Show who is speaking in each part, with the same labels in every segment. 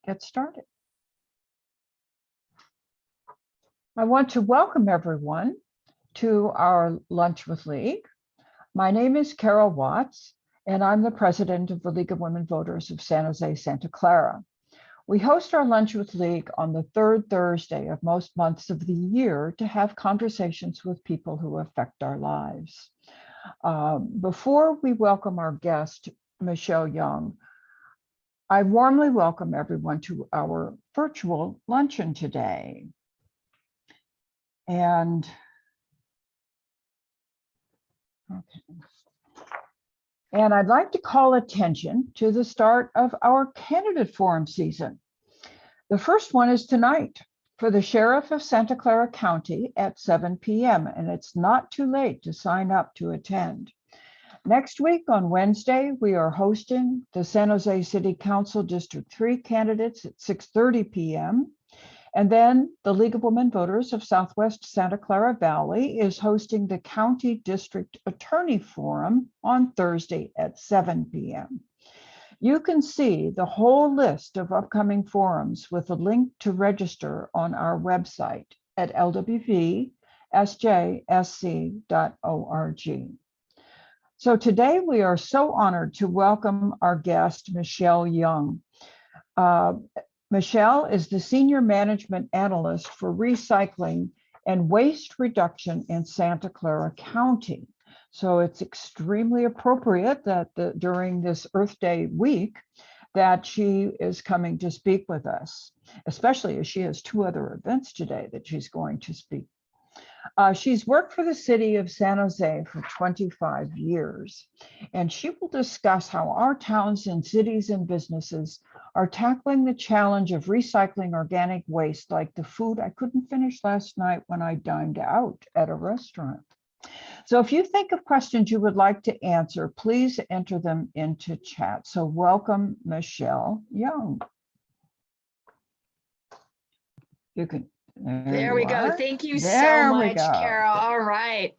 Speaker 1: get started. I want to welcome everyone to our Lunch with League. My name is Carol Watts, and I'm the president of the League of Women Voters of San Jose, Santa Clara. We host our Lunch with League on the third Thursday of most months of the year to have conversations with people who affect our lives. Before we welcome our guest, Michelle Young, I warmly welcome everyone to our virtual luncheon today. And I'd like to call attention to the start of our candidate forum season. The first one is tonight for the Sheriff of Santa Clara County at 7 p.m. and it's not too late to sign up to attend. Next week on Wednesday, we are hosting the San Jose City Council District 3 candidates at 6:30 p.m. And then the League of Women Voters of Southwest Santa Clara Valley is hosting the County District Attorney Forum on Thursday at 7 p.m. You can see the whole list of upcoming forums with a link to register on our website at lwvsjsc.org. So today we are so honored to welcome our guest, Michelle Young. Michelle is the Senior Management Analyst for Recycling and Waste Reduction in Santa Clara County. So it's extremely appropriate that during this Earth Day week that she is coming to speak with us, especially as she has two other events today that she's going to speak. She's worked for the city of San Jose for 25 years, and she will discuss how our towns and cities and businesses are tackling the challenge of recycling organic waste, like the food I couldn't finish last night when I dined out at a restaurant. So if you think of questions you would like to answer, please enter them into chat. So welcome, Michelle Young. You can.
Speaker 2: There we go. Thank you so much, Carol. All right.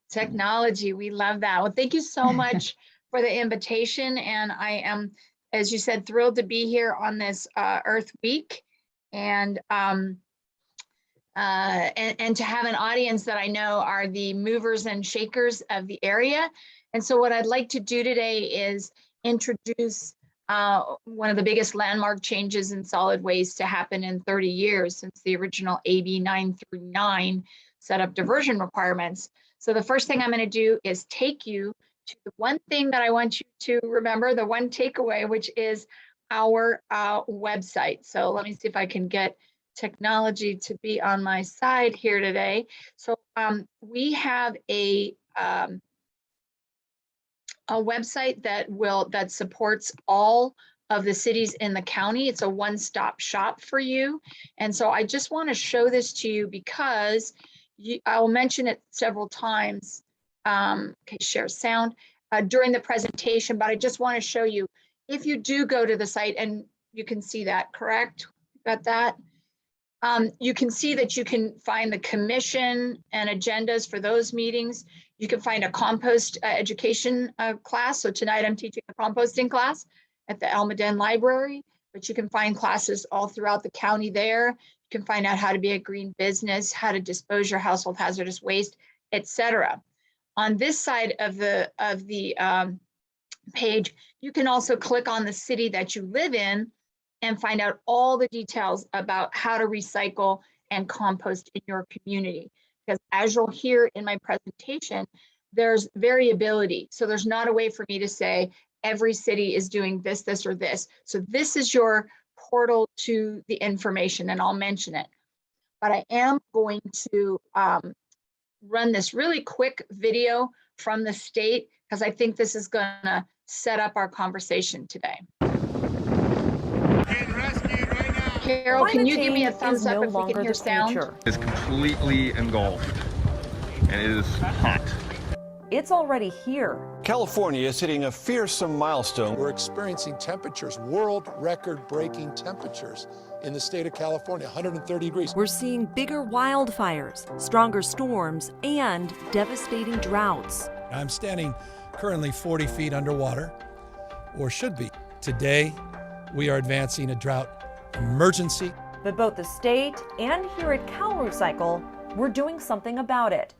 Speaker 2: Technology, we love that. Well, thank you so much for the invitation. And I am, as you said, thrilled to be here on this Earth Week and to have an audience that I know are the movers and shakers of the area. And so what I'd like to do today is introduce one of the biggest landmark changes in solid waste to happen in 30 years since the original AB 939 set up diversion requirements. So the first thing I'm going to do is take you to the one thing that I want you to remember, the one takeaway, which is our website. So let me see if I can get technology to be on my side here today. So we have a website that supports all of the cities in the county. It's a one-stop shop for you. And so I just want to show this to you because I will mention it several times. Okay, share sound during the presentation, but I just want to show you, if you do go to the site, and you can see that, correct? Got that? You can see that you can find the commission and agendas for those meetings. You can find a compost education class. So tonight I'm teaching a composting class at the Almaden Library, but you can find classes all throughout the county there. You can find out how to be a green business, how to dispose your household hazardous waste, etc. On this side of the page, you can also click on the city that you live in and find out all the details about how to recycle and compost in your community. Because as you'll hear in my presentation, there's variability. So there's not a way for me to say every city is doing this, this, or this. So this is your portal to the information, and I'll mention it. But I am going to run this really quick video from the state because I think this is gonna set up our conversation today. Carol, can you give me a thumbs up if we can hear sound?
Speaker 3: It's completely engulfed, and it is hot.
Speaker 4: It's already here.
Speaker 5: California is hitting a fearsome milestone.
Speaker 6: We're experiencing temperatures, world record-breaking temperatures in the state of California, 130 degrees.
Speaker 4: We're seeing bigger wildfires, stronger storms, and devastating droughts.
Speaker 7: I'm standing currently 40 feet underwater, or should be. Today, we are advancing a drought
Speaker 6: emergency.
Speaker 4: But both the state and here at CalRecycle, we're doing something about it.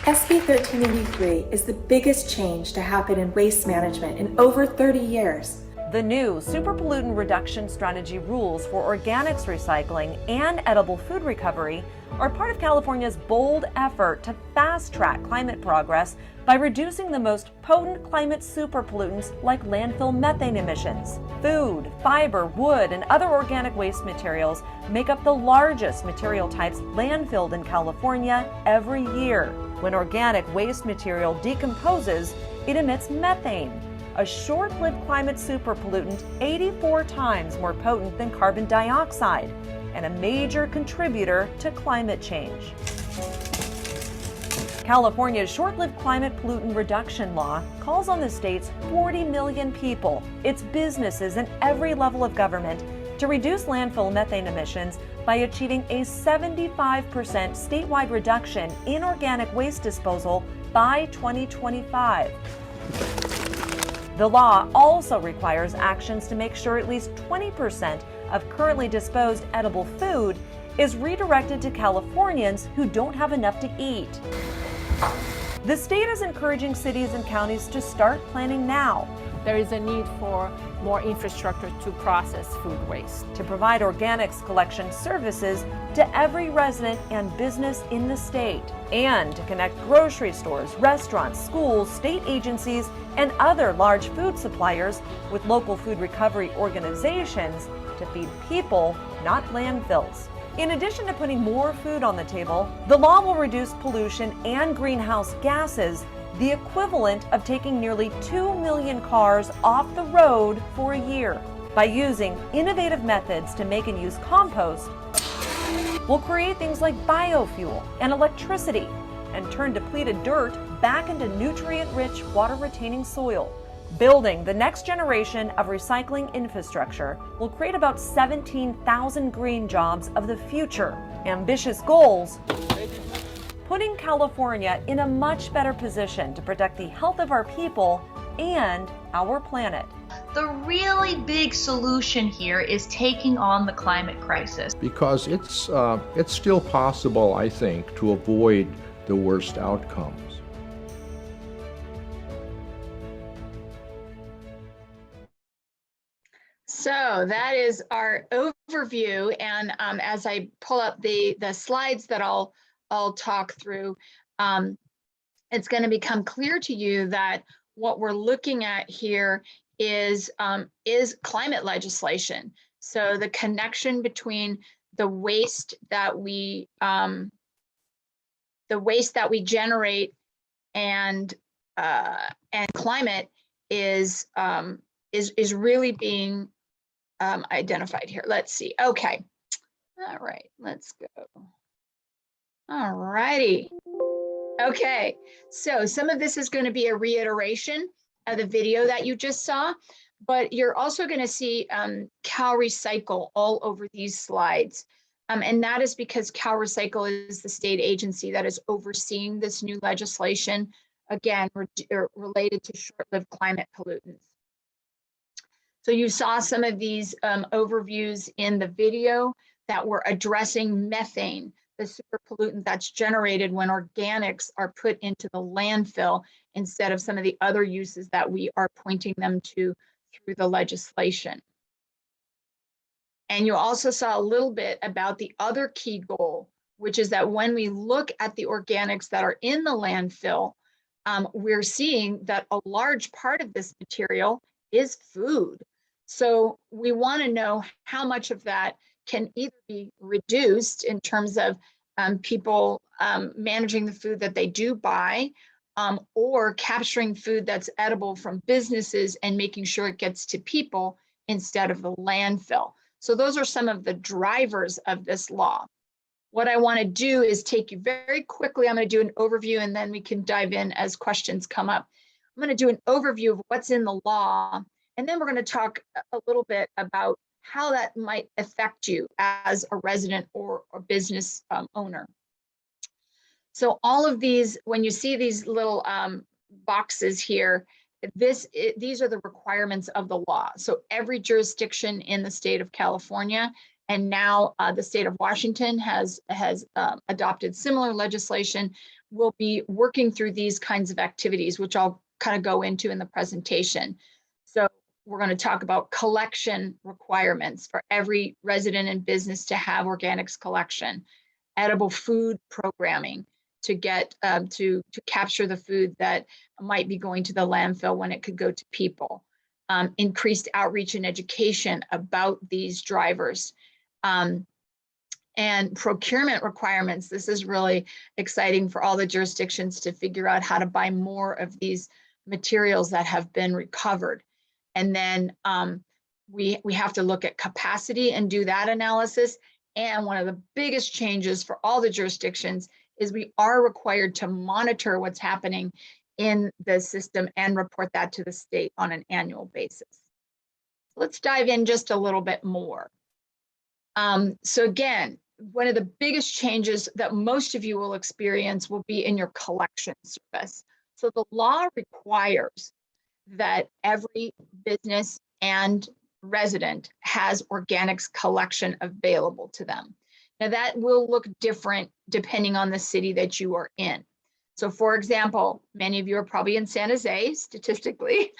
Speaker 8: SB 1383 is the biggest change to happen in waste management in over 30 years.
Speaker 4: The new super pollutant reduction strategy rules for organics recycling and edible food recovery are part of California's bold effort to fast-track climate progress by reducing the most potent climate super pollutants like landfill methane emissions. Food, fiber, wood, and other organic waste materials make up the largest material types landfilled in California every year. When organic waste material decomposes, it emits methane, a short-lived climate super pollutant 84 times more potent than carbon dioxide, and a major contributor to climate change. California's short-lived climate pollutant reduction law calls on the state's 40 million people, its businesses, and every level of government to reduce landfill methane emissions by achieving a 75% statewide reduction in organic waste disposal by 2025. The law also requires actions to make sure at least 20% of currently disposed edible food is redirected to Californians who don't have enough to eat. The state is encouraging cities and counties to start planning now.
Speaker 9: There is a need for more infrastructure to process food waste.
Speaker 4: To provide organics collection services to every resident and business in the state, and to connect grocery stores, restaurants, schools, state agencies, and other large food suppliers with local food recovery organizations to feed people, not landfills. In addition to putting more food on the table, the law will reduce pollution and greenhouse gases, the equivalent of taking nearly 2 million cars off the road for a year. By using innovative methods to make and use compost, we'll create things like biofuel and electricity and turn depleted dirt back into nutrient-rich, water-retaining soil. Building the next generation of recycling infrastructure will create about 17,000 green jobs of the future. Ambitious goals, putting California in a much better position to protect the health of our people and our planet.
Speaker 10: The really big solution here is taking on the climate crisis.
Speaker 11: Because it's still possible, I think, to avoid the worst outcomes.
Speaker 2: So that is our overview, and as I pull up the slides that I'll talk through, it's going to become clear to you that what we're looking at here is climate legislation. So the connection between the waste that we generate and climate is really being identified here. Let's see. Okay. All right. Let's go. All righty. Okay. So some of this is going to be a reiteration of the video that you just saw, but you're also going to see CalRecycle all over these slides. And that is because CalRecycle is the state agency that is overseeing this new legislation, again, related to short-lived climate pollutants. So you saw some of these overviews in the video that were addressing methane, the super pollutant that's generated when organics are put into the landfill instead of some of the other uses that we are pointing them to through the legislation. And you also saw a little bit about the other key goal, which is that when we look at the organics that are in the landfill, we're seeing that a large part of this material is food. So we want to know how much of that can either be reduced in terms of people managing the food that they do buy, or capturing food that's edible from businesses and making sure it gets to people instead of the landfill. So those are some of the drivers of this law. What I want to do is take you very quickly. I'm going to do an overview and then we can dive in as questions come up. I'm going to do an overview of what's in the law, and then we're going to talk a little bit about how that might affect you as a resident or business owner. So all of these, when you see these little boxes here, these are the requirements of the law. So every jurisdiction in the state of California, and now the state of Washington has adopted similar legislation, will be working through these kinds of activities, which I'll kind of go into in the presentation. So we're going to talk about collection requirements for every resident and business to have organics collection, edible food programming to get to capture the food that might be going to the landfill when it could go to people, increased outreach and education about these drivers, and procurement requirements. This is really exciting for all the jurisdictions to figure out how to buy more of these materials that have been recovered. And then we have to look at capacity and do that analysis. And one of the biggest changes for all the jurisdictions is we are required to monitor what's happening in the system and report that to the state on an annual basis. Let's dive in just a little bit more. So again, one of the biggest changes that most of you will experience will be in your collection service. So the law requires that every business and resident has organics collection available to them. Now that will look different depending on the city that you are in. So for example, many of you are probably in San Jose statistically,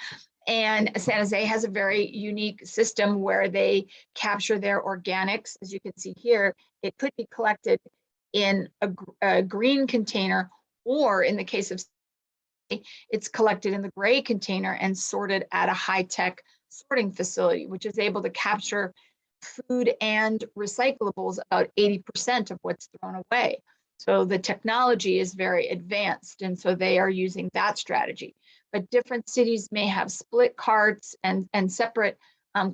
Speaker 2: and San Jose has a very unique system where they capture their organics. As you can see here, it could be collected in a green container, or in the case of it's collected in the gray container and sorted at a high-tech sorting facility, which is able to capture food and recyclables, about 80% of what's thrown away. So the technology is very advanced, and so they are using that strategy. But different cities may have split carts and separate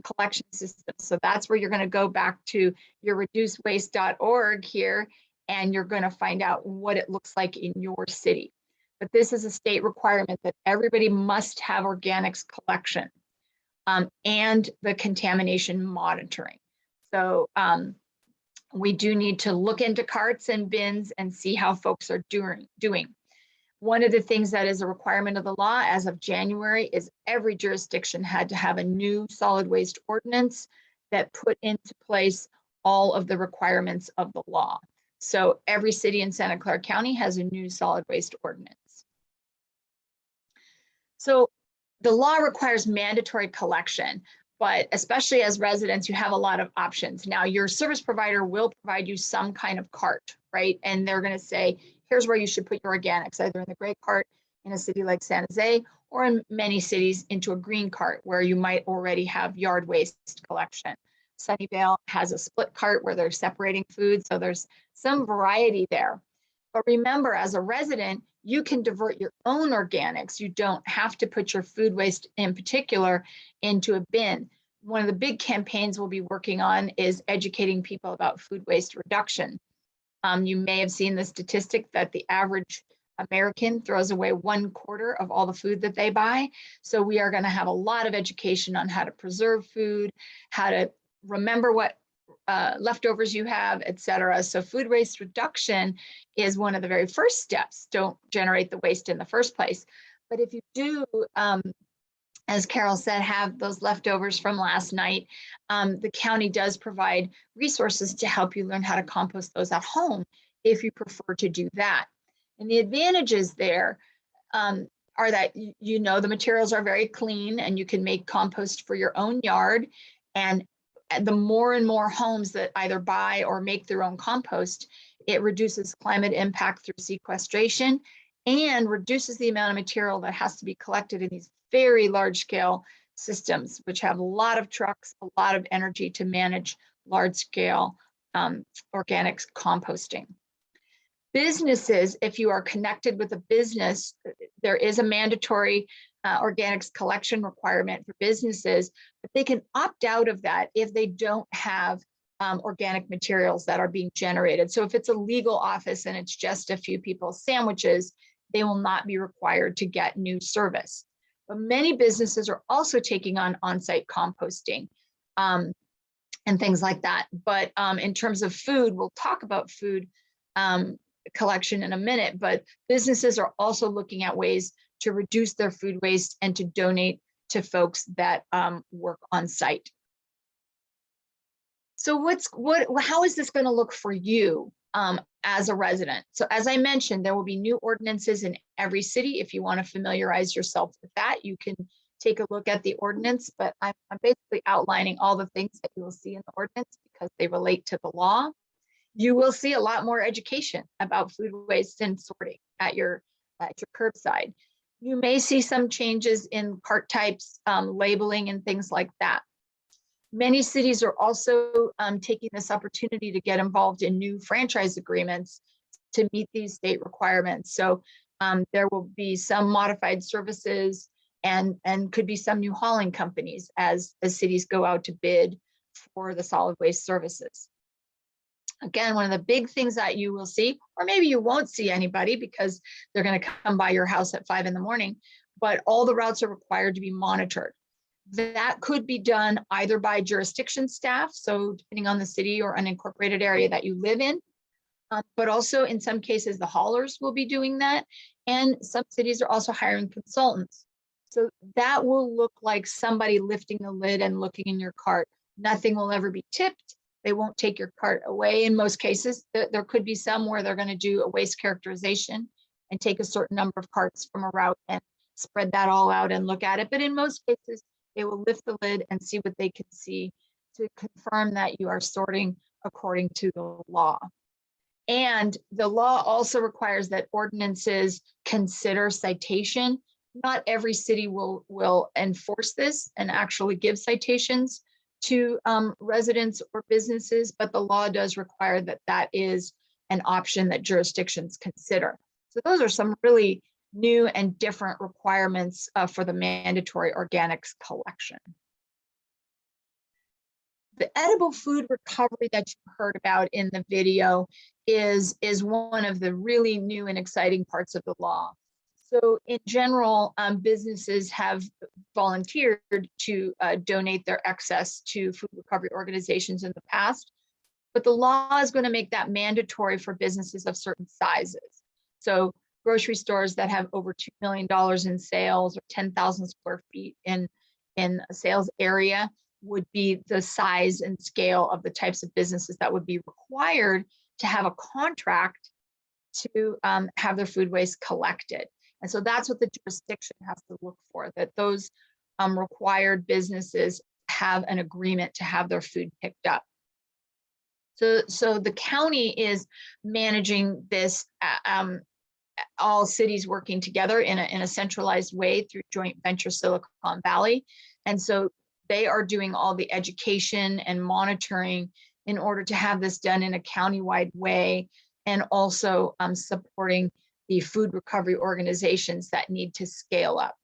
Speaker 2: collection systems. So that's where you're going to go back to your reducewaste.org here, and you're going to find out what it looks like in your city. But this is a state requirement that everybody must have organics collection and the contamination monitoring. So we do need to look into carts and bins and see how folks are doing. One of the things that is a requirement of the law as of January is every jurisdiction had to have a new solid waste ordinance that put into place all of the requirements of the law. So every city in Santa Clara County has a new solid waste ordinance. So the law requires mandatory collection, but especially as residents, you have a lot of options. Now, your service provider will provide you some kind of cart, right? And they're going to say, here's where you should put your organics, either in the gray cart in a city like San Jose, or in many cities into a green cart where you might already have yard waste collection. Sunnyvale has a split cart where they're separating food, so there's some variety there. But remember, as a resident, you can divert your own organics. You don't have to put your food waste in particular into a bin. One of the big campaigns we'll be working on is educating people about food waste reduction. You may have seen the statistic that the average American throws away 1/4 of all the food that they buy. So we are going to have a lot of education on how to preserve food, how to remember what leftovers you have, etc. So food waste reduction is one of the very first steps. Don't generate the waste in the first place. But if you do, as Carol said, have those leftovers from last night, the county does provide resources to help you learn how to compost those at home if you prefer to do that. And the advantages there are that, you know, the materials are very clean and you can make compost for your own yard. And the more and more homes that either buy or make their own compost, it reduces climate impact through sequestration and reduces the amount of material that has to be collected in these very large scale systems, which have a lot of trucks, a lot of energy to manage large scale organics composting. Businesses, if you are connected with a business, there is a mandatory organics collection requirement for businesses, but they can opt out of that if they don't have organic materials that are being generated. So if it's a legal office and it's just a few people's sandwiches, they will not be required to get new service. But many businesses are also taking on site composting and things like that. But in terms of food, we'll talk about food collection in a minute, but businesses are also looking at ways to reduce their food waste and to donate to folks that work on site. So how is this going to look for you as a resident? So as I mentioned, there will be new ordinances in every city. If you want to familiarize yourself with that, you can take a look at the ordinance, but I'm basically outlining all the things that you will see in the ordinance because they relate to the law. You will see a lot more education about food waste and sorting at your curbside. You may see some changes in cart types, labeling and things like that. Many cities are also taking this opportunity to get involved in new franchise agreements to meet these state requirements. So there will be some modified services and could be some new hauling companies as cities go out to bid for the solid waste services. Again, one of the big things that you will see, or maybe you won't see anybody because they're going to come by your house at 5 in the morning, but all the routes are required to be monitored. That could be done either by jurisdiction staff, so depending on the city or unincorporated area that you live in, but also in some cases the haulers will be doing that, and some cities are also hiring consultants. So that will look like somebody lifting the lid and looking in your cart. Nothing will ever be tipped. They won't take your cart away. In most cases, there could be some where they're going to do a waste characterization and take a certain number of carts from a route and spread that all out and look at it. But in most cases, they will lift the lid and see what they can see to confirm that you are sorting according to the law. And the law also requires that ordinances consider citation. Not every city will enforce this and actually give citations to residents or businesses, but the law does require that that is an option that jurisdictions consider. So those are some really new and different requirements for the mandatory organics collection. The edible food recovery that you heard about in the video is one of the really new and exciting parts of the law. So in general, businesses have volunteered to donate their excess to food recovery organizations in the past, but the law is going to make that mandatory for businesses of certain sizes. So grocery stores that have over $2 million in sales or 10,000 square feet in a sales area would be the size and scale of the types of businesses that would be required to have a contract to have their food waste collected. And so that's what the jurisdiction has to look for, that those required businesses have an agreement to have their food picked up. So the county is managing this, all cities working together in a centralized way through joint venture Silicon Valley. And so they are doing all the education and monitoring in order to have this done in a countywide way, and also supporting the food recovery organizations that need to scale up.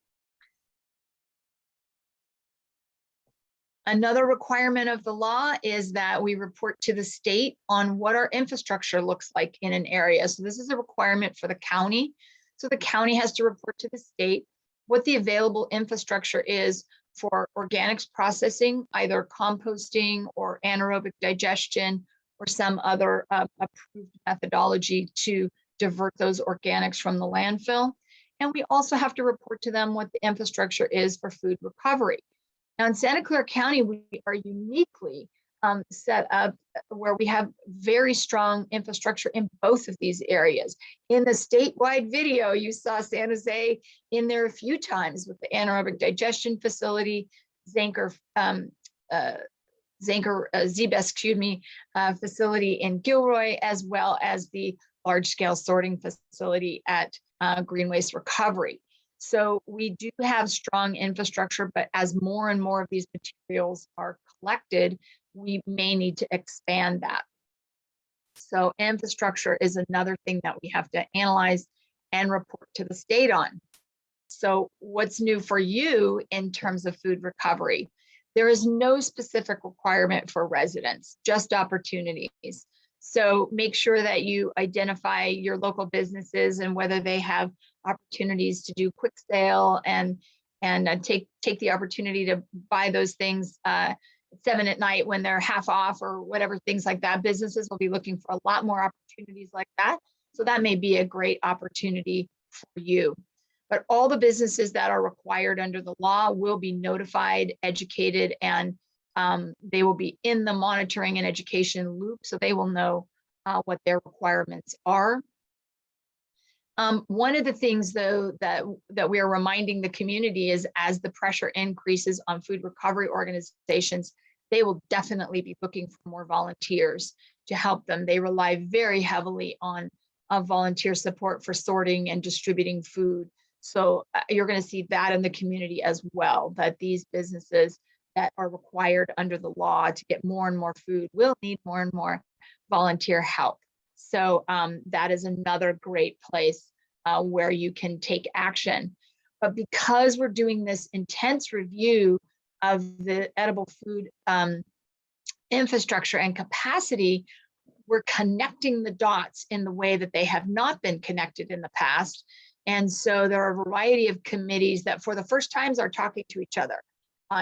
Speaker 2: Another requirement of the law is that we report to the state on what our infrastructure looks like in an area. So this is a requirement for the county. So the county has to report to the state what the available infrastructure is for organics processing, either composting or anaerobic digestion or some other approved methodology to divert those organics from the landfill. And we also have to report to them what the infrastructure is for food recovery. Now in Santa Clara County, we are uniquely set up where we have very strong infrastructure in both of these areas. In the statewide video, you saw San Jose in there a few times with the anaerobic digestion facility, Zanker facility in Gilroy, as well as the large-scale sorting facility at Green Waste Recovery. So we do have strong infrastructure, but as more and more of these materials are collected, we may need to expand that. So infrastructure is another thing that we have to analyze and report to the state on. So what's new for you in terms of food recovery? There is no specific requirement for residents, just opportunities. So make sure that you identify your local businesses and whether they have opportunities to do quick sale and take the opportunity to buy those things 7 at night when they're half off or whatever, things like that. Businesses will be looking for a lot more opportunities like that. So that may be a great opportunity for you. But all the businesses that are required under the law will be notified, educated, and they will be in the monitoring and education loop, so they will know what their requirements are. One of the things, though, that we are reminding the community is as the pressure increases on food recovery organizations, they will definitely be looking for more volunteers to help them. They rely very heavily on volunteer support for sorting and distributing food. So you're going to see that in the community as well, that these businesses that are required under the law to get more and more food will need more and more volunteer help. So that is another great place where you can take action. But because we're doing this intense review of the edible food infrastructure and capacity, we're connecting the dots in the way that they have not been connected in the past. And so there are a variety of committees that for the first times are talking to each other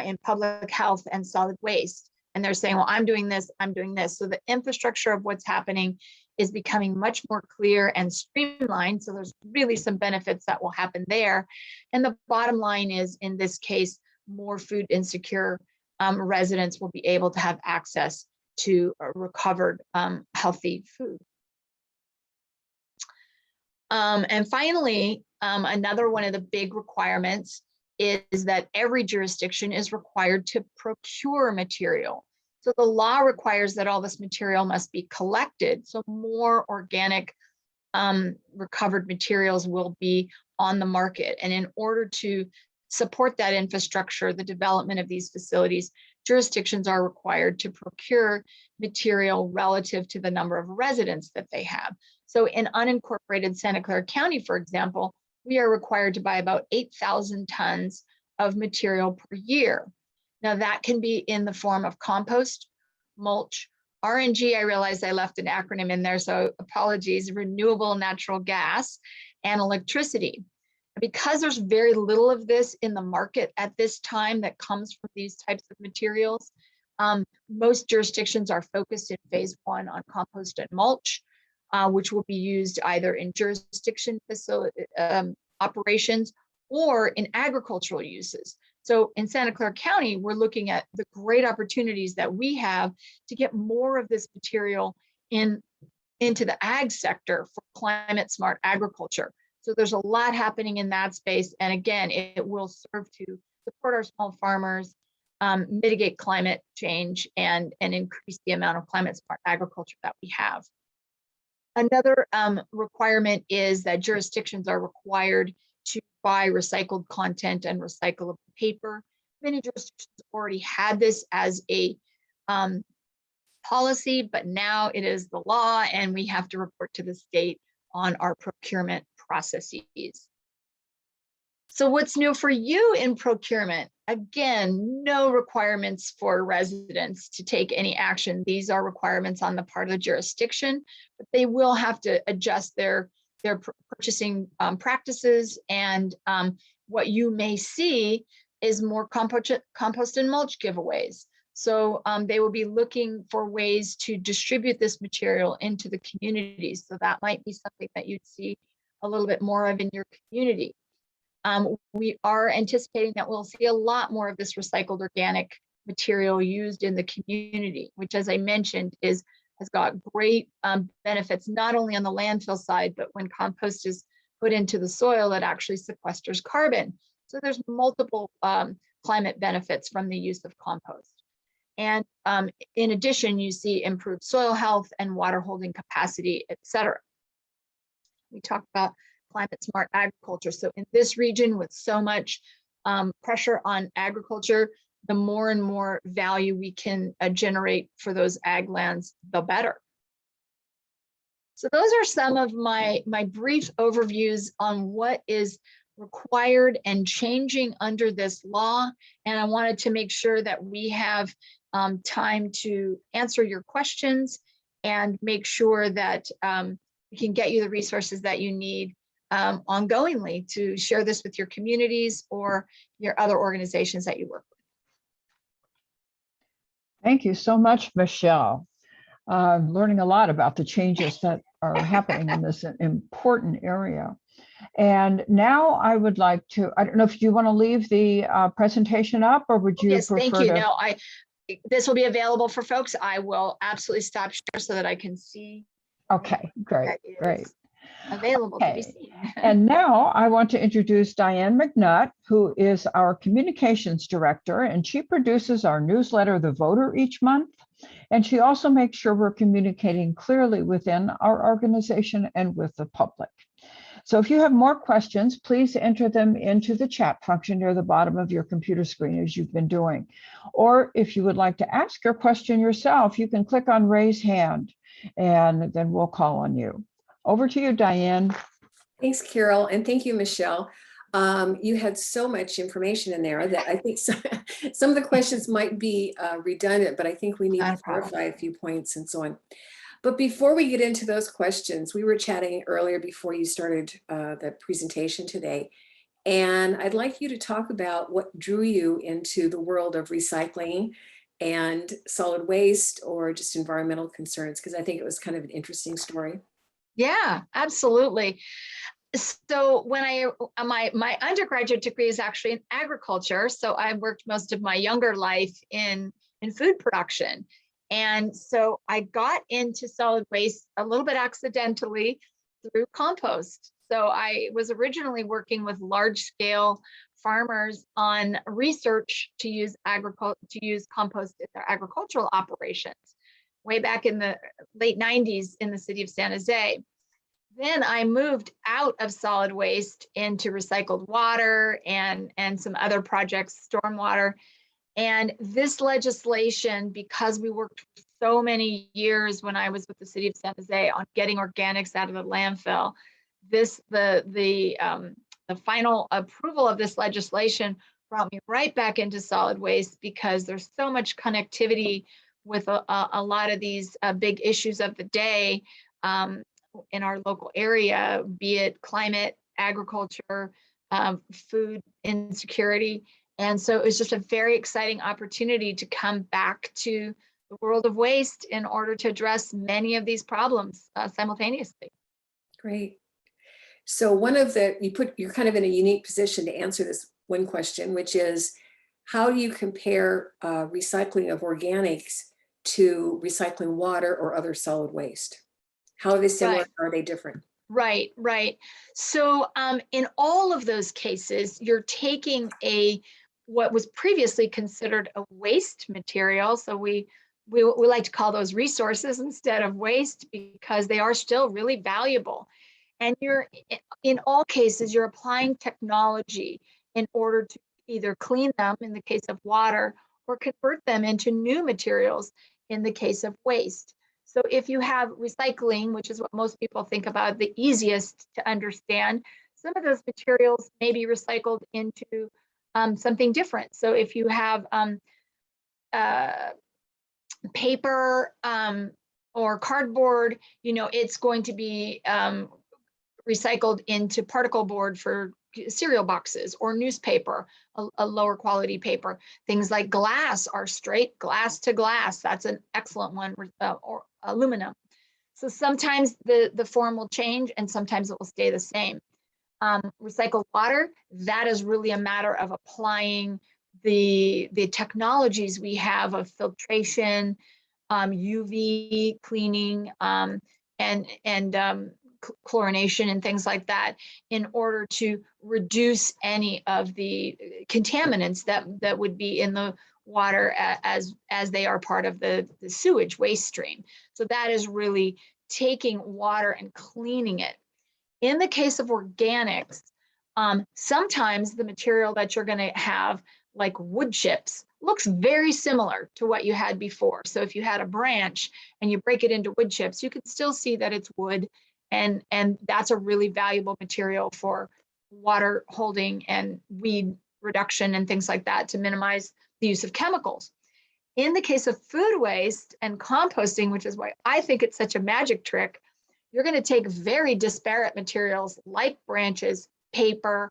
Speaker 2: in public health and solid waste. And they're saying, well, I'm doing this, I'm doing this. So the infrastructure of what's happening is becoming much more clear and streamlined. So there's really some benefits that will happen there. And the bottom line is, in this case, more food insecure residents will be able to have access to recovered healthy food. And finally, another one of the big requirements is that every jurisdiction is required to procure material. So the law requires that all this material must be collected. So more organic recovered materials will be on the market. And in order to support that infrastructure, the development of these facilities, jurisdictions are required to procure material relative to the number of residents that they have. So in unincorporated Santa Clara County, for example, we are required to buy about 8,000 tons of material per year. Now that can be in the form of compost, mulch, RNG, I realized I left an acronym in there, so apologies, renewable natural gas, and electricity. Because there's very little of this in the market at this time that comes from these types of materials, most jurisdictions are focused in phase 1 on compost and mulch, which will be used either in jurisdiction facility operations or in agricultural uses. So in Santa Clara County, we're looking at the great opportunities that we have to get more of this material into the ag sector for climate smart agriculture. So there's a lot happening in that space. And again, it will serve to support our small farmers, mitigate climate change, and increase the amount of climate smart agriculture that we have. Another requirement is that jurisdictions are required to buy recycled content and recyclable paper. Many jurisdictions already had this as a policy, but now it is the law, and we have to report to the state on our procurement processes. So what's new for you in procurement? Again, no requirements for residents to take any action. These are requirements on the part of the jurisdiction, but they will have to adjust their purchasing practices. And what you may see is more compost and mulch giveaways. So they will be looking for ways to distribute this material into the communities. So that might be something that you'd see a little bit more of in your community. We are anticipating that we'll see a lot more of this recycled organic material used in the community, which, as I mentioned, has got great benefits, not only on the landfill side, but when compost is put into the soil, it actually sequesters carbon. So there's multiple climate benefits from the use of compost. And in addition, you see improved soil health and water holding capacity, et cetera. We talked about climate smart agriculture. So in this region, with so much pressure on agriculture, the more and more value we can generate for those ag lands, the better. So those are some of my brief overviews on what is required and changing under this law. And I wanted to make sure that we have time to answer your questions and make sure that we can get you the resources that you need ongoingly to share this with your communities or your other organizations that you work with.
Speaker 1: Thank you so much, Michelle. Learning a lot about the changes that are happening in this important area. And now I would like to, I don't know if you want to leave the presentation up, or would you
Speaker 2: Yes,
Speaker 1: prefer
Speaker 2: thank you.
Speaker 1: to?
Speaker 2: No, this will be available for folks. I will absolutely stop share so that I can see.
Speaker 1: Okay, great,
Speaker 2: that is
Speaker 1: great.
Speaker 2: Available to be
Speaker 1: Okay.
Speaker 2: seen.
Speaker 1: And now I want to introduce Diane McNutt, who is our communications director, and she produces our newsletter, The Voter, each month. And she also makes sure we're communicating clearly within our organization and with the public. So if you have more questions, please enter them into the chat function near the bottom of your computer screen, as you've been doing. Or if you would like to ask your question yourself, you can click on raise hand, and then we'll call on you. Over to you, Diane.
Speaker 12: Thanks, Carol, and thank you, Michelle. You had so much information in there that I think some of the questions might be redundant, but I think we need to clarify a few points and so on. But before we get into those questions, we were chatting earlier before you started the presentation today, and I'd like you to talk about what drew you into the world of recycling and solid waste, or just environmental concerns, because I think it was kind of an interesting story.
Speaker 2: Yeah, absolutely. So when my undergraduate degree is actually in agriculture, so I worked most of my younger life in food production. And so I got into solid waste a little bit accidentally through compost. So I was originally working with large scale farmers on research to use compost in their agricultural operations way back in the late 90s in the city of San Jose. Then I moved out of solid waste into recycled water and some other projects, stormwater. And this legislation, because we worked for so many years when I was with the city of San Jose on getting organics out of the landfill, the final approval of this legislation brought me right back into solid waste, because there's so much connectivity with a lot of these big issues of the day in our local area, be it climate, agriculture, food insecurity. And so it was just a very exciting opportunity to come back to the world of waste in order to address many of these problems simultaneously.
Speaker 12: Great. So you're kind of in a unique position to answer this one question, which is, how do you compare recycling of organics to recycling water or other solid waste? How are they similar?
Speaker 2: Right.
Speaker 12: Or are they different?
Speaker 2: Right, right. So in all of those cases, you're taking what was previously considered a waste material. So we like to call those resources instead of waste, because they are still really valuable. And in all cases, you're applying technology in order to either clean them in the case of water, or convert them into new materials in the case of waste. So if you have recycling, which is what most people think about, the easiest to understand, some of those materials may be recycled into something different. So if you have paper or cardboard, it's going to be recycled into particle board for cereal boxes, or newspaper, a lower quality paper. Things like glass are straight glass to glass. That's an excellent one, or aluminum. So sometimes the form will change and sometimes it will stay the same. Recycled water, that is really a matter of applying the technologies we have of filtration, UV cleaning, and chlorination and things like that, in order to reduce any of the contaminants that would be in the water as they are part of the sewage waste stream. So that is really taking water and cleaning it. In the case of organics, sometimes the material that you're going to have, like wood chips, looks very similar to what you had before. So if you had a branch and you break it into wood chips, you can still see that it's wood, and that's a really valuable material for water holding and weed reduction and things like that, to minimize the use of chemicals. In the case of food waste and composting, which is why I think it's such a magic trick, you're going to take very disparate materials like branches, paper,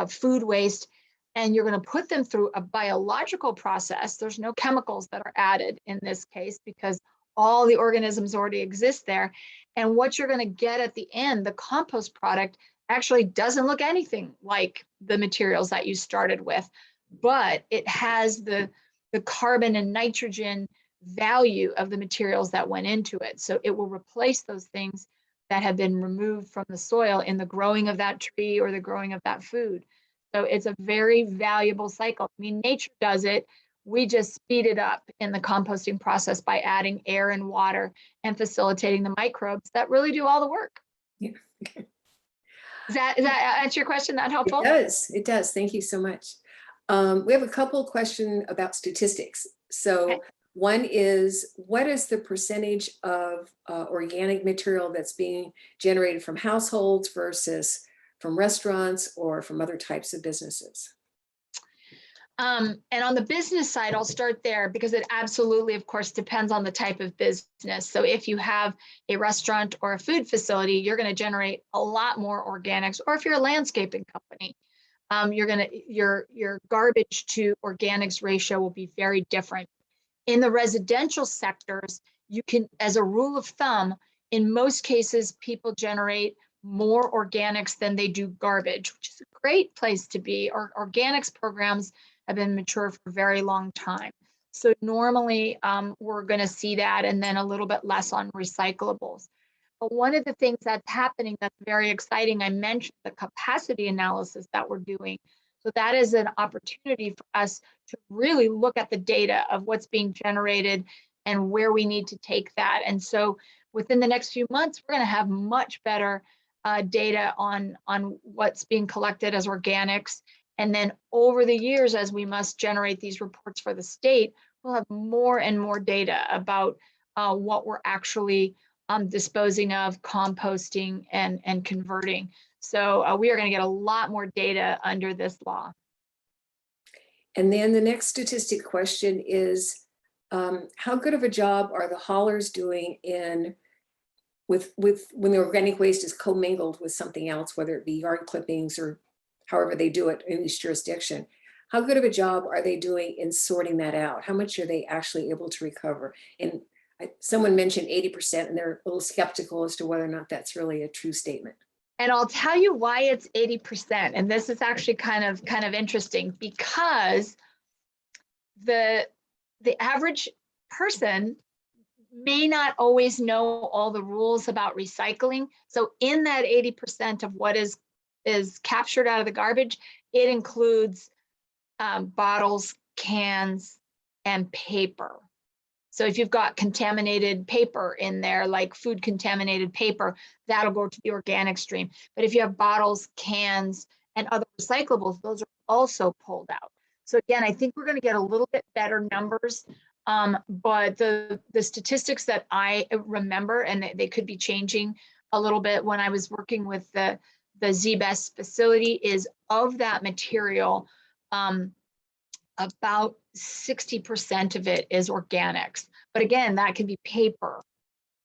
Speaker 2: food waste, and you're going to put them through a biological process. There's no chemicals that are added in this case, because all the organisms already exist there. And what you're going to get at the end, the compost product, actually doesn't look anything like the materials that you started with, but it has the carbon and nitrogen value of the materials that went into it. So it will replace those things that have been removed from the soil in the growing of that tree or the growing of that food. So it's a very valuable cycle. I mean, nature does it. We just speed it up in the composting process by adding air and water and facilitating the microbes that really do all the work.
Speaker 12: Yeah.
Speaker 2: Does that answer your question? That helpful?
Speaker 12: It does. It does. Thank you so much. We have a couple questions about statistics. So
Speaker 2: Okay.
Speaker 12: one is, what is the percentage of organic material that's being generated from households versus from restaurants or from other types of businesses?
Speaker 2: And on the business side, I'll start there because it absolutely, of course, depends on the type of business. So if you have a restaurant or a food facility, you're going to generate a lot more organics. Or if you're a landscaping company, your garbage to organics ratio will be very different. In the residential sectors, you can, as a rule of thumb, in most cases, people generate more organics than they do garbage, which is a great place to be. Our organics programs have been mature for a very long time. So normally we're going to see that, and then a little bit less on recyclables. But one of the things that's happening that's very exciting, I mentioned the capacity analysis that we're doing. So that is an opportunity for us to really look at the data of what's being generated and where we need to take that. And so within the next few months, we're going to have much better data on what's being collected as organics. And then over the years, as we must generate these reports for the state, we'll have more and more data about what we're actually disposing of, composting, and converting. So we are going to get a lot more data under this law.
Speaker 12: And then the next statistic question is, how good of a job are the haulers doing with when the organic waste is commingled with something else, whether it be yard clippings or however they do it in each jurisdiction? How good of a job are they doing in sorting that out? How much are they actually able to recover? And someone mentioned 80%, and they're a little skeptical as to whether or not that's really a true statement.
Speaker 2: And I'll tell you why it's 80%. And this is actually kind of interesting, because the average person may not always know all the rules about recycling. So in that 80% of what is captured out of the garbage, it includes bottles, cans, and paper. So if you've got contaminated paper in there, like food contaminated paper, that'll go to the organic stream. But if you have bottles, cans, and other recyclables, those are also pulled out. So again, I think we're going to get a little bit better numbers. But the statistics that I remember, and they could be changing a little bit when I was working with the ZBEST facility, is of that material, about 60% of it is organics. But again, that can be paper,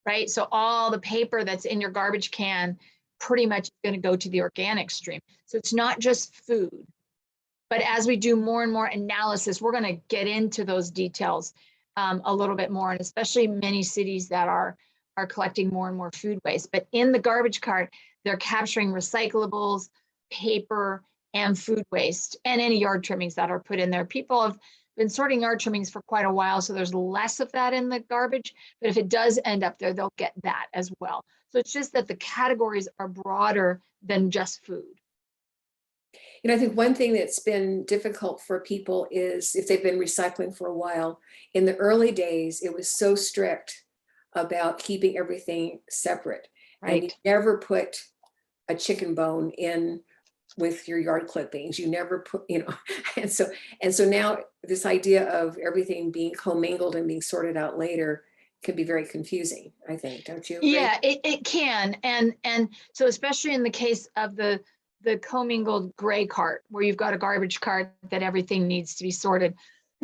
Speaker 2: right? So all the paper that's in your garbage can pretty much is going to go to the organic stream. So it's not just food. But as we do more and more analysis, we're going to get into those details a little bit more, and especially many cities that are collecting more and more food waste. But in the garbage cart, they're capturing recyclables, paper, and food waste, and any yard trimmings that are put in there. People have been sorting yard trimmings for quite a while, so there's less of that in the garbage. But if it does end up there, they'll get that as well. So it's just that the categories are broader than just food.
Speaker 12: You know, I think one thing that's been difficult for people is if they've been recycling for a while. In the early days, it was so strict about keeping everything separate.
Speaker 2: Right.
Speaker 12: And you never put a chicken bone in with your yard clippings. You never put, and so now this idea of everything being commingled and being sorted out later can be very confusing, I think, don't you agree?
Speaker 2: Yeah, it can. And so especially in the case of the commingled gray cart, where you've got a garbage cart that everything needs to be sorted.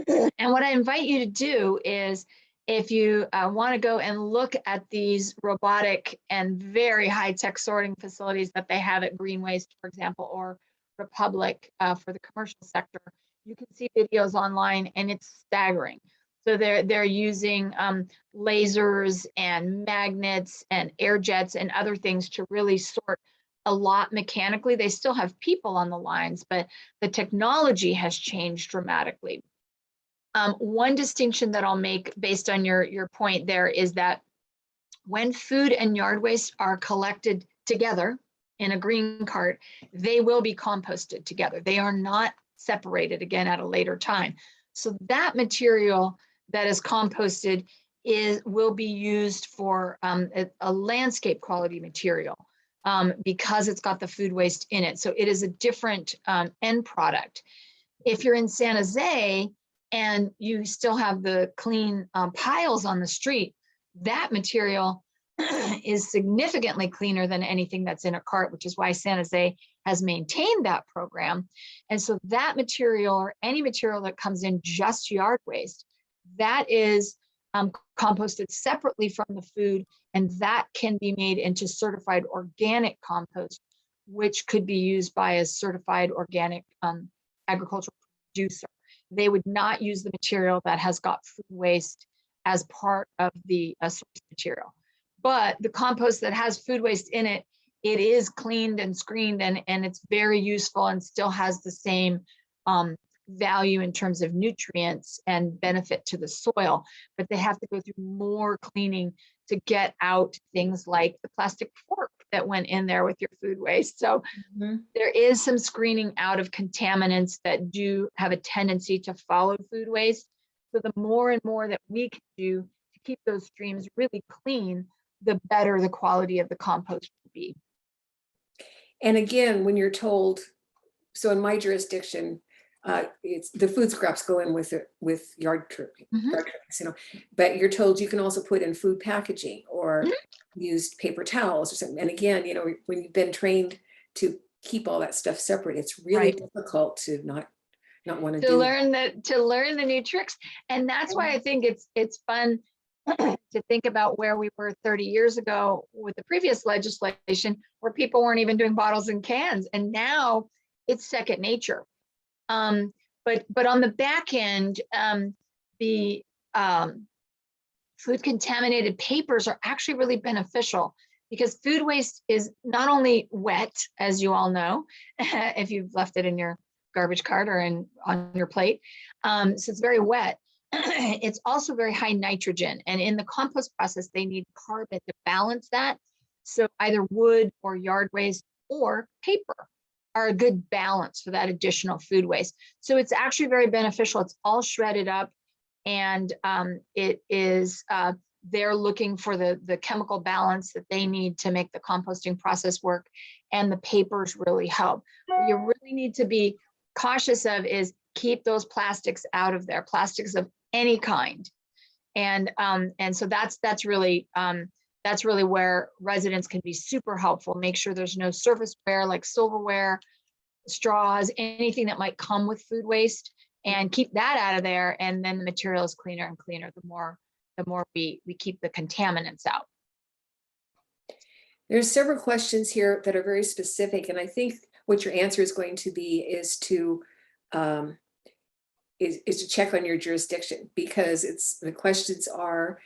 Speaker 2: And what I invite you to do is, if you want to go and look at these robotic and very high-tech sorting facilities that they have at Green Waste, for example, or Republic for the commercial sector, you can see videos online, and it's staggering. So they're using lasers and magnets and air jets and other things to really sort a lot mechanically. They still have people on the lines, but the technology has changed dramatically. One distinction that I'll make based on your point there is that when food and yard waste are collected together in a green cart, they will be composted together. They are not separated again at a later time. So that material that is composted will be used for a landscape quality material because it's got the food waste in it. So it is a different end product. If you're in San Jose and you still have the clean piles on the street, that material is significantly cleaner than anything that's in a cart, which is why San Jose has maintained that program. And so that material, or any material that comes in just yard waste, that is composted separately from the food, and that can be made into certified organic compost, which could be used by a certified organic agricultural producer. They would not use the material that has got food waste as part of the source material. But the compost that has food waste in it, it is cleaned and screened, and it's very useful and still has the same value in terms of nutrients and benefit to the soil. But they have to go through more cleaning to get out things like the plastic fork that went in there with your food waste. So there is some screening out of contaminants that do have a tendency to follow food waste. So the more and more that we can do to keep those streams really clean, the better the quality of the compost will be.
Speaker 12: And again, when you're told, so in my jurisdiction, it's the food scraps go in with yard trimmings, you know, but you're told you can also put in food packaging or used paper towels or something. And again, you know, when you've been trained to keep all that stuff separate, it's really difficult to not want to
Speaker 2: learn the new tricks. And that's why I think it's fun to think about where we were 30 years ago with the previous legislation, where people weren't even doing bottles and cans, and now it's second nature. But on the back end, the food contaminated papers are actually really beneficial, because food waste is not only wet, as you all know, if you've left it in your garbage cart or on your plate, so it's very wet. It's also very high nitrogen, and in the compost process, they need carbon to balance that. So either wood or yard waste or paper are a good balance for that additional food waste. So it's actually very beneficial. It's all shredded up, and it is they're looking for the chemical balance that they need to make the composting process work, and the papers really help. What you really need to be cautious of is keep those plastics out of there, plastics of any kind. And so that's really where residents can be super helpful. Make sure there's no surfaceware like silverware, straws, anything that might come with food waste, and keep that out of there. And then the material is cleaner and cleaner the more we keep the contaminants out.
Speaker 12: There's several questions here that are very specific, and I think what your answer is going to be is to check on your jurisdiction, because the questions are,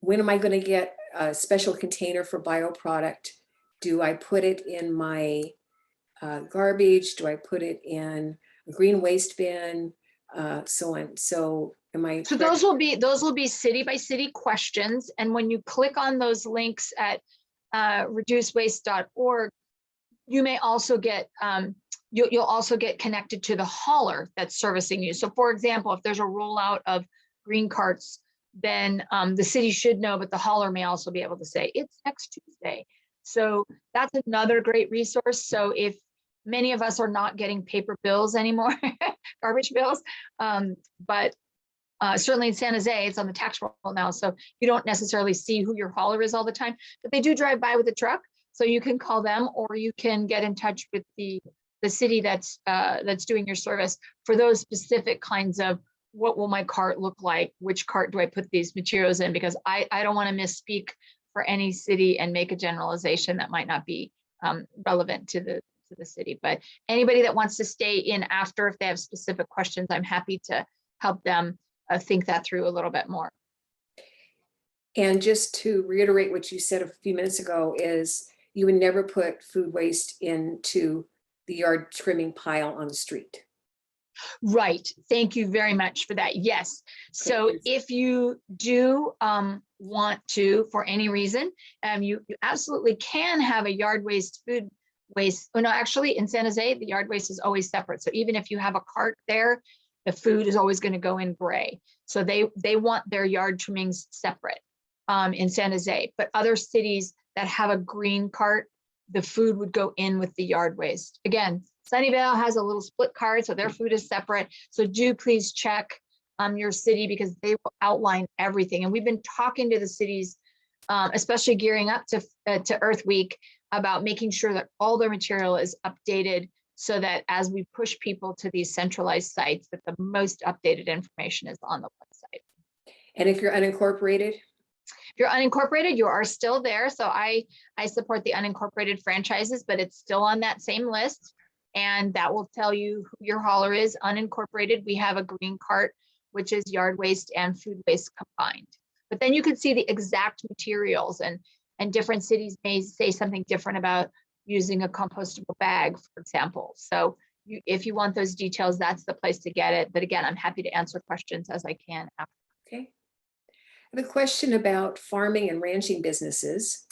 Speaker 12: when am I going to get a special container for bioproduct? Do I put it in my garbage? Do I put it in a green waste bin? So on. So am I?
Speaker 2: So those will be city by city questions, and when you click on those links at reducewaste.org, you may also get you'll also get connected to the hauler that's servicing you. So for example, if there's a rollout of green carts, then the city should know, but the hauler may also be able to say it's next Tuesday. So that's another great resource. So if many of us are not getting paper bills anymore, garbage bills, but certainly in San Jose, it's on the tax roll now. So you don't necessarily see who your hauler is all the time, but they do drive by with a truck. So you can call them, or you can get in touch with the city that's doing your service for those specific kinds of, what will my cart look like? Which cart do I put these materials in? Because I don't want to misspeak for any city and make a generalization that might not be relevant to the city. But anybody that wants to stay in after, if they have specific questions, I'm happy to help them think that through a little bit more.
Speaker 12: And just to reiterate what you said a few minutes ago is you would never put food waste into the yard trimming pile on the street.
Speaker 2: Right. Thank you very much for that. Yes. So if you do want to, for any reason, you absolutely can have a yard waste, food waste. Oh, no, actually in San Jose, the yard waste is always separate. So even if you have a cart there, the food is always going to go in gray. So they want their yard trimmings separate in San Jose. But other cities that have a green cart, the food would go in with the yard waste. Again, Sunnyvale has a little split cart, so their food is separate. So do please check your city because they will outline everything. And we've been talking to the cities, especially gearing up to Earth Week, about making sure that all their material is updated so that as we push people to these centralized sites, that the most updated information is on the website.
Speaker 12: And if you're unincorporated?
Speaker 2: If you're unincorporated, you are still there. So I support the unincorporated franchises, but it's still on that same list. And that will tell you who your hauler is. Unincorporated, we have a green cart, which is yard waste and food waste combined. But then you can see the exact materials, and different cities may say something different about using a compostable bag, for example. So if you want those details, that's the place to get it. But again, I'm happy to answer questions as I can after.
Speaker 12: Okay. I have a question about farming and ranching businesses,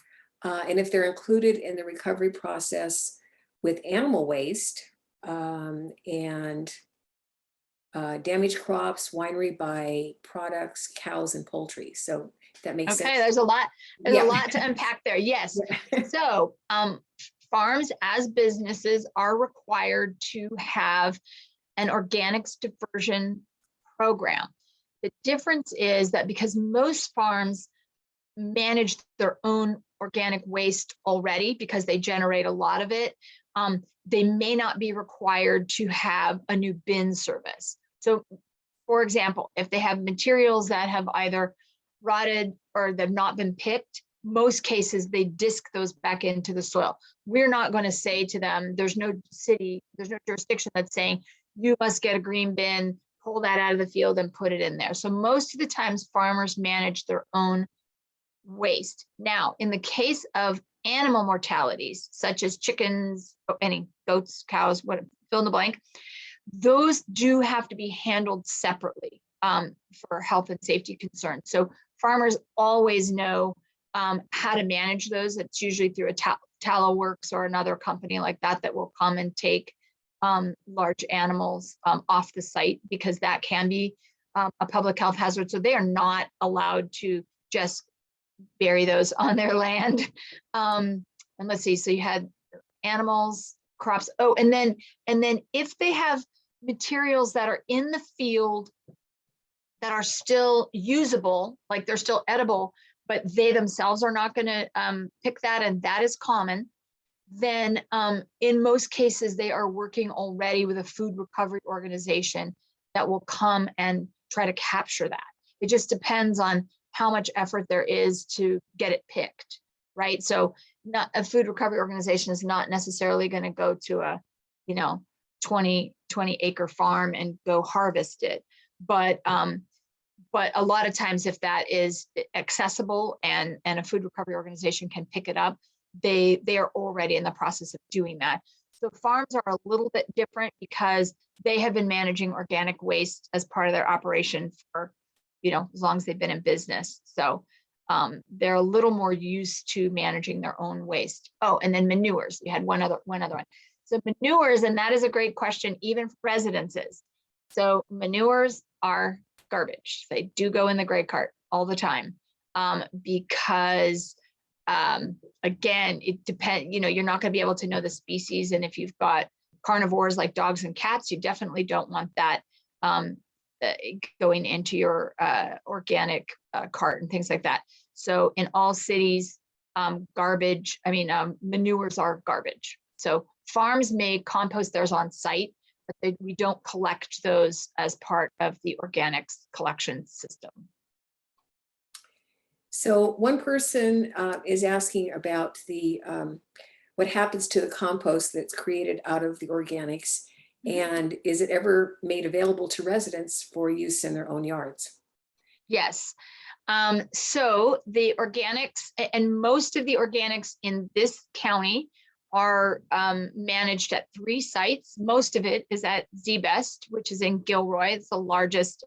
Speaker 12: and if they're included in the recovery process with animal waste and damaged crops, winery by products, cows and poultry. So that makes sense.
Speaker 2: Okay, there's a lot to unpack there. Yes. So farms as businesses are required to have an organics diversion program. The difference is that because most farms manage their own organic waste already because they generate a lot of it, they may not be required to have a new bin service. So for example, if they have materials that have either rotted or they've not been picked, most cases they disc those back into the soil. We're not going to say to them, there's no jurisdiction that's saying you must get a green bin, pull that out of the field and put it in there. So most of the times farmers manage their own waste. Now, in the case of animal mortalities, such as chickens, any goats, cows, what, fill in the blank, those do have to be handled separately for health and safety concerns. So farmers always know how to manage those. It's usually through a Tallow Works or another company like that that will come and take large animals off the site, because that can be a public health hazard. So they are not allowed to just bury those on their land. And let's see, so you had animals, crops. Oh, and then if they have materials that are in the field that are still usable, like they're still edible, but they themselves are not going to pick that, and that is common, then in most cases, they are working already with a food recovery organization that will come and try to capture that. It just depends on how much effort there is to get it picked, right? So not a food recovery organization is not necessarily going to go to a, 20 acre farm and go harvest it. But a lot of times if that is accessible and a food recovery organization can pick it up, they are already in the process of doing that. So farms are a little bit different because they have been managing organic waste as part of their operation for, as long as they've been in business. So they're a little more used to managing their own waste. Oh, and then manures. We had one other one. So manures, and that is a great question, even for residences. So manures are garbage. They do go in the gray cart all the time because again, it depends, you're not going to be able to know the species. And if you've got carnivores like dogs and cats, you definitely don't want that going into your organic cart and things like that. So in all cities, manures are garbage. So farms may compost theirs on site, but we don't collect those as part of the organics collection system.
Speaker 12: So one person is asking about the what happens to the compost that's created out of the organics, and is it ever made available to residents for use in their own yards?
Speaker 2: Yes. So the organics and most of the organics in this county are managed at 3 sites. Most of it is at ZBest, which is in Gilroy. It's the largest,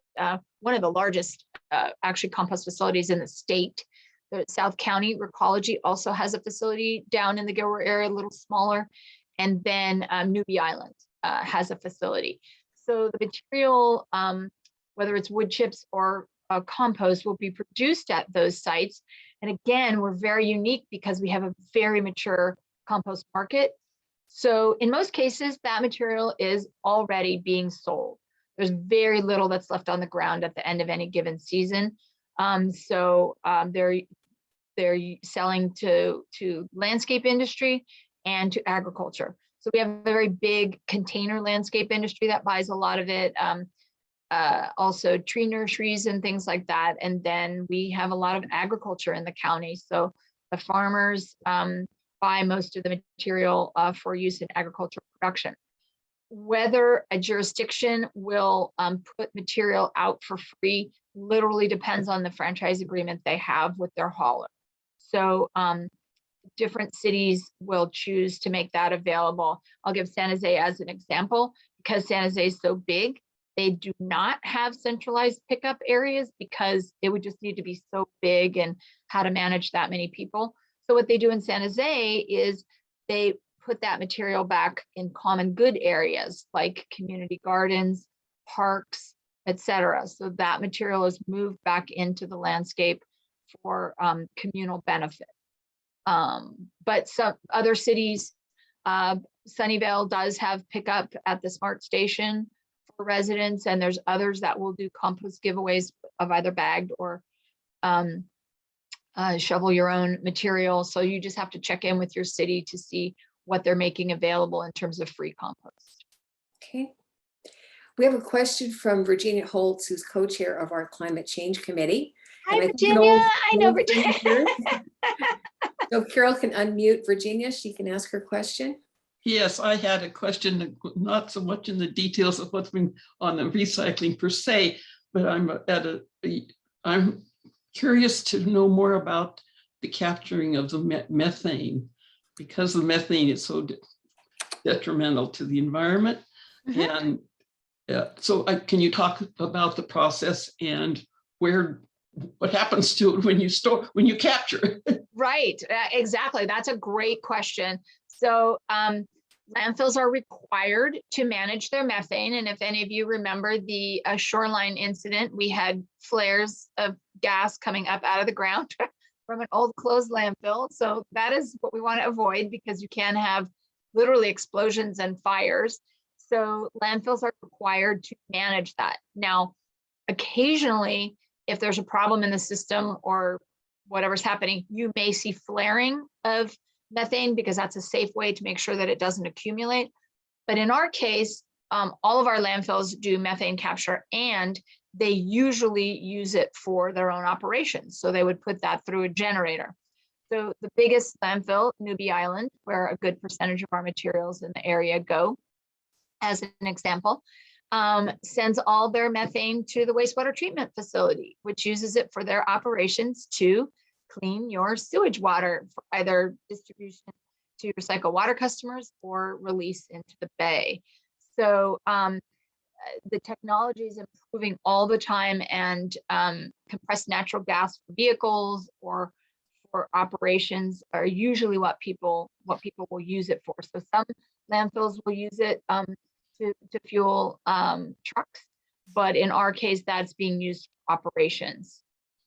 Speaker 2: one of the largest actually compost facilities in the state. The South County Recology also has a facility down in the Gilroy area, a little smaller. And then Newbie Island has a facility. So the material, whether it's wood chips or compost, will be produced at those sites. And again, we're very unique because we have a very mature compost market. So in most cases, that material is already being sold. There's very little that's left on the ground at the end of any given season. They're selling to landscape industry and to agriculture. So we have a very big container landscape industry that buys a lot of it. Also tree nurseries and things like that. And then we have a lot of agriculture in the county. So the farmers buy most of the material for use in agricultural production. Whether a jurisdiction will put material out for free literally depends on the franchise agreement they have with their hauler. So different cities will choose to make that available. I'll give San Jose as an example, because San Jose is so big. They do not have centralized pickup areas because it would just need to be so big and how to manage that many people. So what they do in San Jose is they put that material back in common good areas like community gardens, parks, etc. So that material is moved back into the landscape for communal benefit. But some other cities, Sunnyvale does have pickup at the Smart Station for residents, and there's others that will do compost giveaways of either bagged or shovel your own material. So you just have to check in with your city to see what they're making available in terms of free compost.
Speaker 12: Okay. We have a question from Virginia Holtz, who's co-chair of our Climate Change Committee.
Speaker 2: Hi, Virginia. I know Virginia.
Speaker 12: So Carol can unmute Virginia. She can ask her question.
Speaker 13: Yes, I had a question, not so much in the details of what's been on the recycling per se, but I'm curious to know more about the capturing of the methane, because the methane is so detrimental to the environment. And so can you talk about the process and what happens to it when you capture it?
Speaker 2: Right, exactly. That's a great question. So landfills are required to manage their methane. And if any of you remember the Shoreline incident, we had flares of gas coming up out of the ground from an old closed landfill. So that is what we want to avoid, because you can have literally explosions and fires. So landfills are required to manage that. Now, occasionally, if there's a problem in the system or whatever's happening, you may see flaring of methane, because that's a safe way to make sure that it doesn't accumulate. But in our case, all of our landfills do methane capture, and they usually use it for their own operations. So they would put that through a generator. So the biggest landfill, Newbie Island, where a good percentage of our materials in the area go, as an example, sends all their methane to the wastewater treatment facility, which uses it for their operations to clean your sewage water for either distribution to recycle water customers or release into the bay. So the technology is improving all the time, and compressed natural gas for vehicles or for operations are usually what people will use it for. So some landfills will use it to fuel trucks, but in our case, that's being used for operations.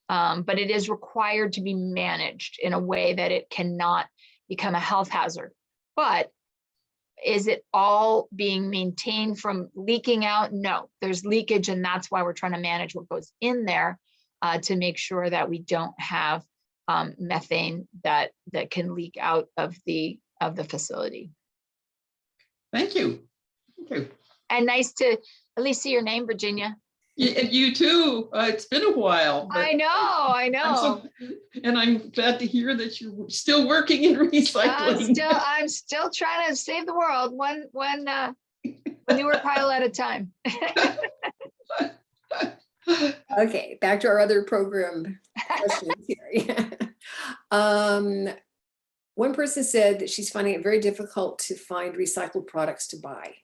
Speaker 2: But it is required to be managed in a way that it cannot become a health hazard. But is it all being maintained from leaking out? No, there's leakage, and that's why we're trying to manage what goes in there to make sure that we don't have methane that can leak out of the facility.
Speaker 13: Thank you. Thank you.
Speaker 2: And nice to at least see your name, Virginia.
Speaker 13: You too. It's been a while.
Speaker 2: I know.
Speaker 13: And I'm glad to hear that you're still working in recycling.
Speaker 2: I'm still trying to save the world one newer pile at a time.
Speaker 12: Okay, back to our other program questions here. One person said that she's finding it very difficult to find recycled products to buy.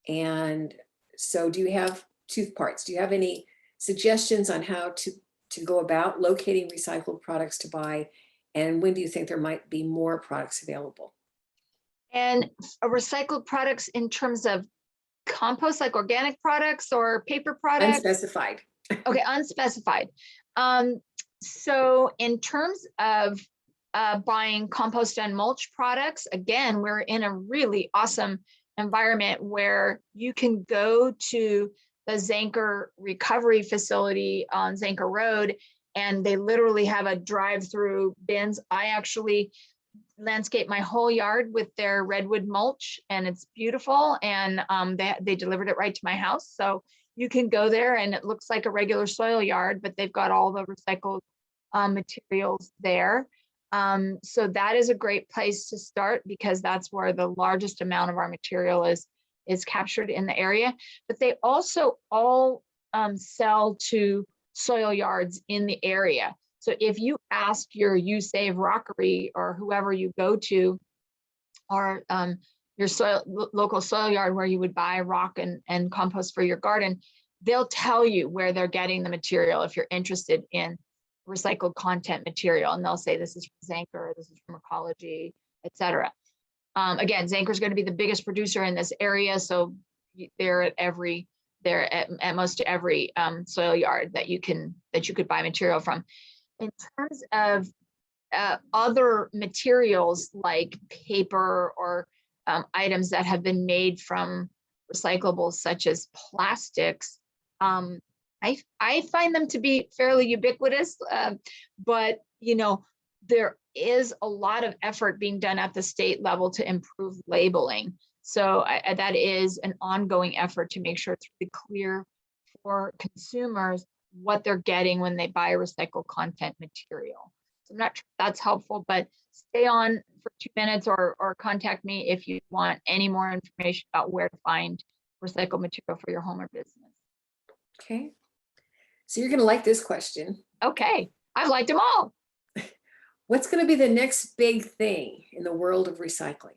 Speaker 12: And so do you have two parts? Do you have any suggestions on how to go about locating recycled products to buy? And when do you think there might be more products available?
Speaker 2: And recycled products in terms of compost, like organic products or paper products?
Speaker 12: Unspecified.
Speaker 2: Okay, unspecified. So in terms of buying compost and mulch products, again, we're in a really awesome environment where you can go to the Zanker recovery facility on Zanker Road, and they literally have a drive-through bins. I actually landscape my whole yard with their redwood mulch, and it's beautiful. And they delivered it right to my house. So you can go there and it looks like a regular soil yard, but they've got all the recycled materials there. So that is a great place to start, because that's where the largest amount of our material is captured in the area. But they also all sell to soil yards in the area. So if you ask your You Save Rockery or whoever you go to, or your local soil yard where you would buy rock and compost for your garden, they'll tell you where they're getting the material if you're interested in recycled content material. And they'll say, this is from Zanker, this is from Ecology, etc. Again, Zanker is going to be the biggest producer in this area. So they're at most every soil yard that you could buy material from. In terms of other materials like paper or items that have been made from recyclables such as plastics, I find them to be fairly ubiquitous, but there is a lot of effort being done at the state level to improve labeling. So that is an ongoing effort to make sure it's really clear for consumers what they're getting when they buy recycled content material. So I'm not sure if that's helpful, but stay on for 2 minutes or contact me if you want any more information about where to find recycled material for your home or business.
Speaker 12: Okay. So you're going to like this question.
Speaker 2: Okay. I've liked them all.
Speaker 12: What's going to be the next big thing in the world of recycling?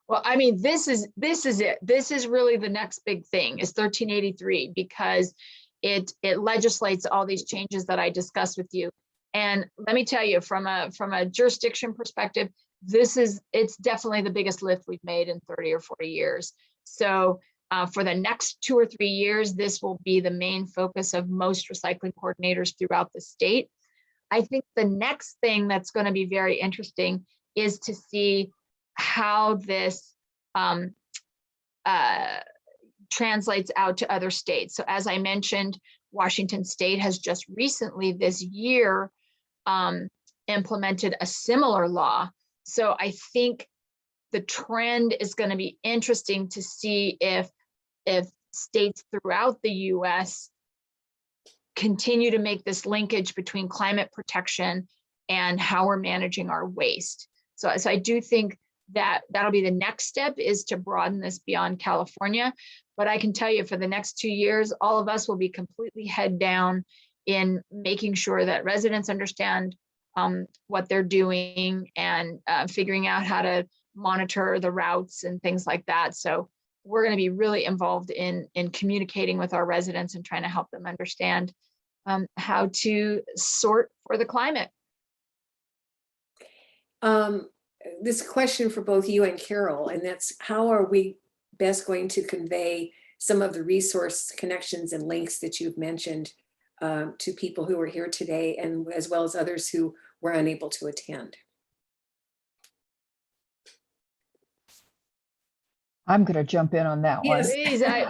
Speaker 2: Well, I mean, this is it. This is really the next big thing is 1383, because it legislates all these changes that I discussed with you. And let me tell you, from a jurisdiction perspective, it's definitely the biggest lift we've made in 30 or 40 years. So for the next 2 or 3 years, this will be the main focus of most recycling coordinators throughout the state. I think the next thing that's going to be very interesting is to see how this translates out to other states. So as I mentioned, Washington State has just recently this year implemented a similar law. So I think the trend is going to be interesting to see if states throughout the US continue to make this linkage between climate protection and how we're managing our waste. So I do think that that'll be the next step, is to broaden this beyond California. But I can tell you, for the next 2 years, all of us will be completely head down in making sure that residents understand what they're doing and figuring out how to monitor the routes and things like that. So we're going to be really involved in communicating with our residents and trying to help them understand how to sort for the climate.
Speaker 12: This question for both you and Carol, and that's, how are we best going to convey some of the resource connections and links that you've mentioned to people who are here today, and as well as others who were unable to attend?
Speaker 1: I'm going to jump in on that one.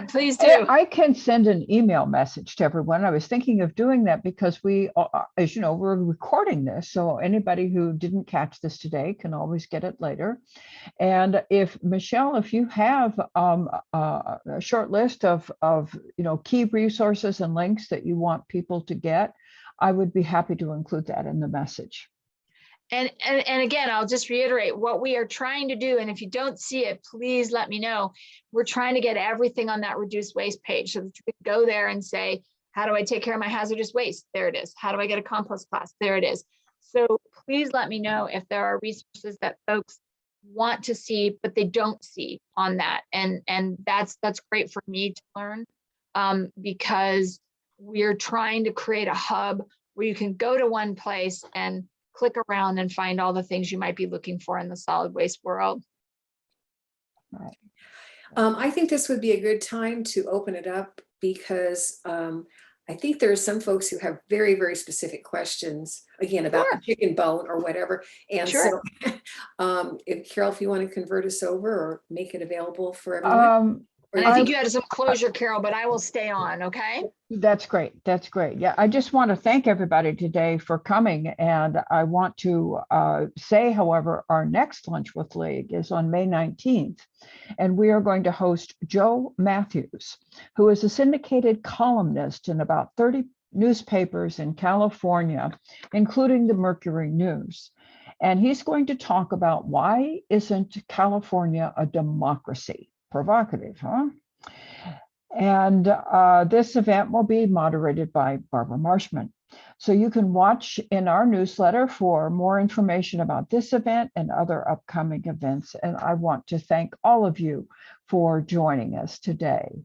Speaker 2: Please do.
Speaker 1: I can send an email message to everyone. I was thinking of doing that because we, as you know, we're recording this. So anybody who didn't catch this today can always get it later. And if Michelle, if you have a short list of key resources and links that you want people to get, I would be happy to include that in the message.
Speaker 2: And again, I'll just reiterate what we are trying to do. And if you don't see it, please let me know. We're trying to get everything on that reduced waste page so that you can go there and say, How do I take care of my hazardous waste? There it is. How do I get a compost class? There it is. So please let me know if there are resources that folks want to see, but they don't see on that. And that's great for me to learn, because we're trying to create a hub where you can go to one place and click around and find all the things you might be looking for in the solid waste world.
Speaker 1: Right.
Speaker 12: I think this would be a good time to open it up because I think there are some folks who have very, very specific questions, again, about the chicken bone or whatever. And so if Carol, if you want to convert us over or make it available for everyone.
Speaker 2: And I think you had some closure, Carol, but I will stay on, okay?
Speaker 1: That's great. That's great. Yeah, I just want to thank everybody today for coming. And I want to say, however, our next Lunch with League is on May 19th. And we are going to host Joe Matthews, who is a syndicated columnist in about 30 newspapers in California, including the Mercury News. And he's going to talk about why isn't California a democracy? Provocative, huh? And this event will be moderated by Barbara Marshman. So you can watch in our newsletter for more information about this event and other upcoming events. And I want to thank all of you for joining us today.